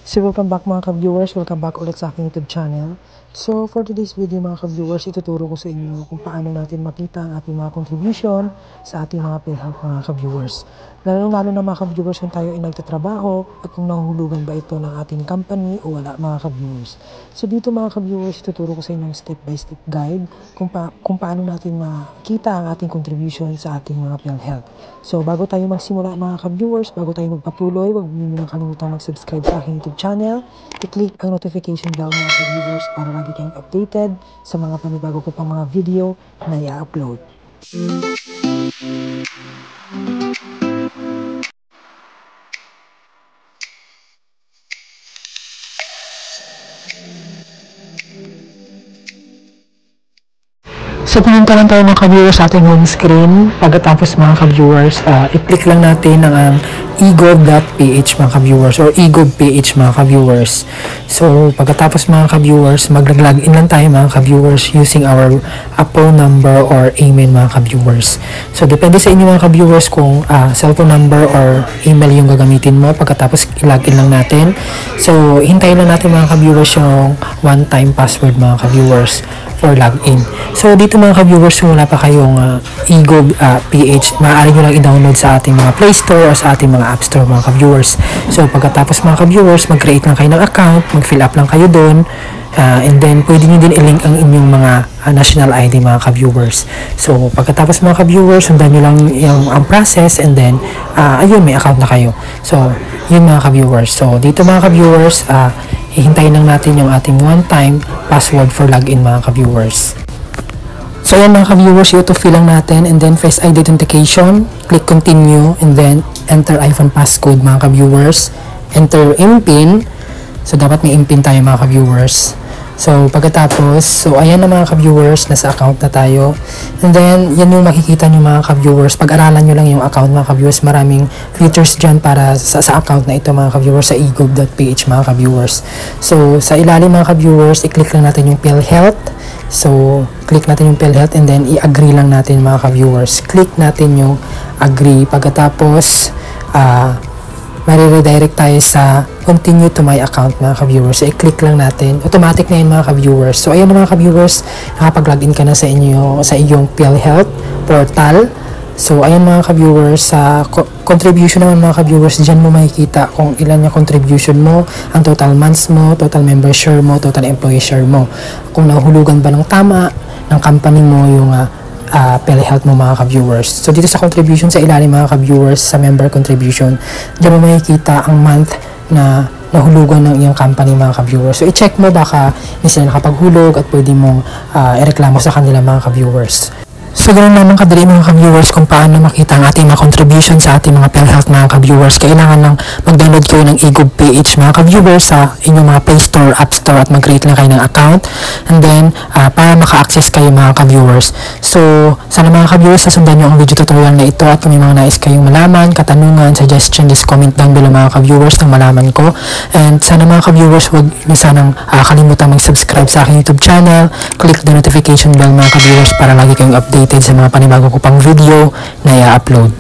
So welcome back mga ka-viewers, welcome back ulit sa aking YouTube channel. So for today's video mga ka-viewers, ituturo ko sa inyo kung paano natin makita ang ating mga contribution sa ating mga PhilHealth mga ka-viewers. Lalo na mga ka-viewers kung tayo ay nagtatrabaho at kung nahulugan ba ito ng ating company o wala mga ka-viewers. So dito mga ka-viewers, ituturo ko sa inyo step by step guide kung paano natin makita ang ating contribution sa ating mga PhilHealth. So bago tayo magsimula mga ka-viewers, bago tayo magpatuloy, huwag niyo kalimutan mag-subscribe sa aking YouTube channel, i-click ang notification bell mga ka-viewers para lagi kayong updated sa mga panibago ko pang mga video na i-upload. So pumunta lang tayo mga ka-viewers sa ating home screen. Pagkatapos mga ka-viewers, i-click lang natin ang egov.ph mga ka-viewers or egov.ph mga ka-viewers. So pagkatapos mga ka-viewers, mag-login lang tayo mga ka-viewers using our phone number or email mga ka-viewers. So depende sa inyo mga ka-viewers kung cellphone number or email yung gagamitin mo. Pagkatapos i-login lang natin. So hintayin lang natin mga ka-viewers yung one-time password mga ka-viewers for login. So dito mga ka-viewers, kung wala pa kayong egov.ph, maaari nyo lang i-download sa ating mga Play Store o sa ating mga App Store mga ka-viewers. So pagkatapos mga ka-viewers, mag-create lang kayo ng account, mag-fill up lang kayo doon, and then pwede nyo din i-link ang inyong mga national ID mga ka-viewers. So pagkatapos mga ka-viewers, sundan nyo lang yung process, and then ayun, may account na kayo. So yun mga ka-viewers. So dito mga ka-viewers, hihintayin lang natin yung ating one-time password for login mga ka-viewers. So ayan mga ka-viewers, i-autofill lang natin, and then Face ID authentication, click continue, and then enter iPhone passcode mga ka-viewers, enter IMPIN. So dapat may IMPIN tayo mga ka-viewers. So pagkatapos, so ayan na mga ka-viewers, nasa account na tayo. And then yan yung makikita nyo mga ka-viewers. Pag-aralan nyo lang yung account mga ka-viewers, maraming features dyan para sa account na ito mga ka-viewers, sa egov.ph mga ka-viewers. So sa ilalim mga ka-viewers, i-click lang natin yung PhilHealth. So click natin yung PhilHealth, and then i-agree lang natin mga ka-viewers. Click natin yung agree. Pagkatapos mariredirect tayo sa continue to my account mga ka-viewers. So i-click lang natin. Automatic na yun mga ka-viewers. So ayan mga ka-viewers, nakapag-login ka na sa iyong PhilHealth portal. So ayan mga ka-viewers, sa contribution naman mga ka-viewers, dyan mo makikita kung ilan yung contribution mo, ang total months mo, total member share mo, total employee share mo. Kung nahulugan ba ng tama ng company mo yung PhilHealth mo mga ka-viewers. So dito sa contribution sa ilalim mga ka-viewers, sa member contribution, dyan mo makikita ang month na nahulugan ng iyong company mga ka-viewers. So i-check mo, baka hindi sila nakapaghulog at pwede mong ireklamo sa kanila mga ka-viewers. So ganoon naman kadali mga ka-viewers kung paano makita ang ating mga contribution sa ating mga PhilHealth mga ka-viewers. Kailangan lang mag-download kayo ng egov.ph mga ka-viewers sa inyong mga Play Store, App Store, at mag-create lang kayo ng account, and then para maka-access kayo mga ka-viewers. So sana mga ka-viewers, sasundan nyo ang video tutorial na ito, at kung may mga nais kayong malaman, katanungan, suggestion, just comment down below mga ka-viewers ng malaman ko. And sana mga ka-viewers, huwag nyo sanang kalimutan mag-subscribe sa aking YouTube channel, click the notification bell mga ka-viewers para lagi kayong updated sa mga panibago ko pang video na i-upload.